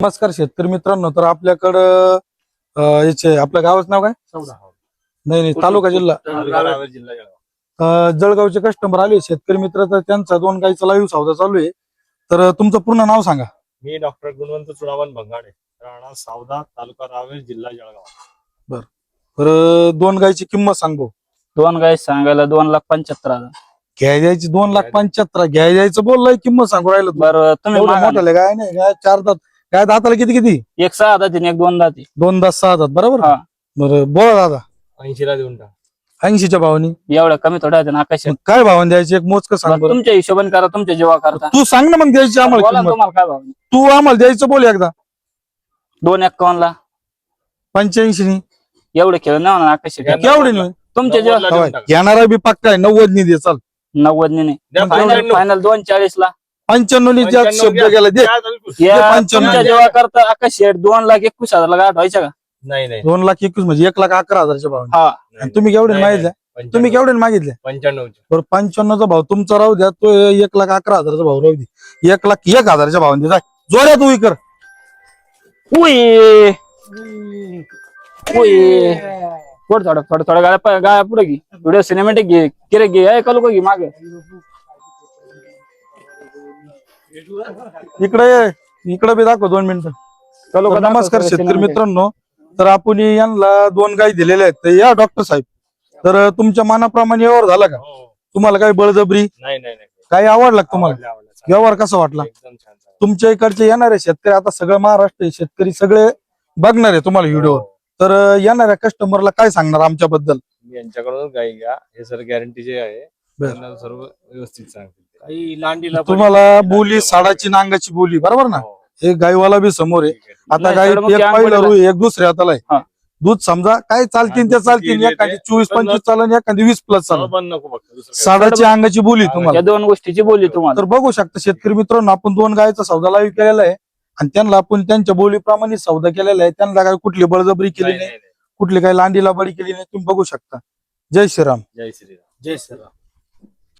नमस्कार शेतकरी मित्रांनो. तर आपल्याकडं याचे आपल्या गावाचं नाव काय? नाही, तालुका जिल्हा जळगावचे कस्टमर आले शेतकरी मित्र. तर त्यांचा 2 गाईचा लाईव्ह सौदा चालू आहे. तर तुमचं पूर्ण नाव सांगा. मी डॉक्टर गुणवंत चुडावन भंगाडे, राणा सावदा, तालुका रावेर, जिल्हा जळगाव. तर 2 गाईची किंमत सांग भाऊ. 2 गाय सांगायला 2,75,000. घ्यायची 2,75,000 घ्यायचं बोललाय, किंमत सांगू राहिलं तू. बरं तुम्ही एवढं मागा. मोठं गाय नाही, गाय 4 दात. काय दाताला किती? एक 6 दाती आणि एक 2 दाती. 2 दात 6 दात बरोबर. हा. बरं बोला दादा. 80 ला देऊन टाक. 80च्या भावानी एवढं कमी थोडं आहे ना आकाश. मग काय भावाने द्यायची एक मोजकं सांग बरं. तुमच्या हिशोबाने करा, तुमच्या जेव्हा करता. तू सांग ना मग द्यायची आम्हाला बोला ना किंमत. तुम्हाला काय भाव. तू आम्हाला द्यायचं बोल एकदा. 2,51 ला 85 नी एवढे खेळ नाही होणार आकाश. केवढी नाही तुमच्या 90 ला जेव्हा देऊन टाक. घेणारा बी पक्का आहे. 90 नी दे. चाल 90 ने द्या फायनल 95. फायनल 2,40 ला. 95 नी ज्या 95 शब्द घ्या. गेला दे. काय चालू? या 95 तुमच्या जेव्हा करता आकाश शेट 2,21,000 ला गाठ व्हायच्या का? नाही नाही 2,21,000 म्हणजे 1,11,000च्या भावाने. हा. आणि तुम्ही केवढे मागितले? तुम्ही केवढे मागितले? 95. बरं 55चा भाव तुमचा राहू द्या. तो 1,11,000चा भाव राहू दे. 1,01,000च्या भावाने दे. जोऱ्या तू कर. उई उई थोडं गाया पुढे घे. व्हिडिओ सिनेमॅटिक घे. किरे घे ऐका लोक घे मागे. इकडे बी दाखव 2 मिनिटं. तर नमस्कार शेतकरी मित्रांनो. तर आपण यांना 2 गाई दिलेल्या आहेत. तर या डॉक्टर साहेब, तर तुमच्या मनाप्रमाणे व्यवहार झाला का? हो. तुम्हाला काही बळजबरी नाही नाही नाही. काही आवडला का तुम्हाला? आवडलं. व्यवहार कसा वाटला? एकदम छान झालं. तुमच्या इकडचे येणारे शेतकरी, आता सगळं महाराष्ट्र शेतकरी सगळे बघणार आहे तुम्हाला व्हिडिओवर. हो. तर येणाऱ्या कस्टमरला काय सांगणार आमच्याबद्दल? मी यांच्याकडूनच गाई घ्या. हे सर गॅरंटीचे आहे. बरं. त्यांना सर्व व्यवस्थित सांगतील. काही लांडीला तुम्हाला बोली साडाची नांगाची बोली बरोबर ना? हो. एक गाईवाला बी समोर आहे. ठीक आहे. आता नाही, गाई सडमुख एक अंग पहिलं पडलेला. रुई, एक दुसऱ्या हाताला हा. आहे. दूध समजा काय चालतील ते चालतील. एखादी 24-25 चालन, एखादी 20+ चालन. सर्व बंद नको फक्त दुसरं काही. साडाची अंगाची बोली हा, तुम्हाला. या 2 गोष्टीची बोलली तुम्हाला. तर बघू शकता शेतकरी मित्रांनो, आपण 2 गायचा सौदा लाईव्ह केलेला आहे. आणि त्यांना आपण त्यांच्या बोलीप्रमाणे सौदा केलेला आहे. त्यांना काही कुठली बळजबरी केली नाही, नाही, नाही, नाही. कुठली काही लांडीला बळी केली नाही. तुम्ही बघू शकता. जय श्रीराम. जय श्रीराम. जय श्रीराम.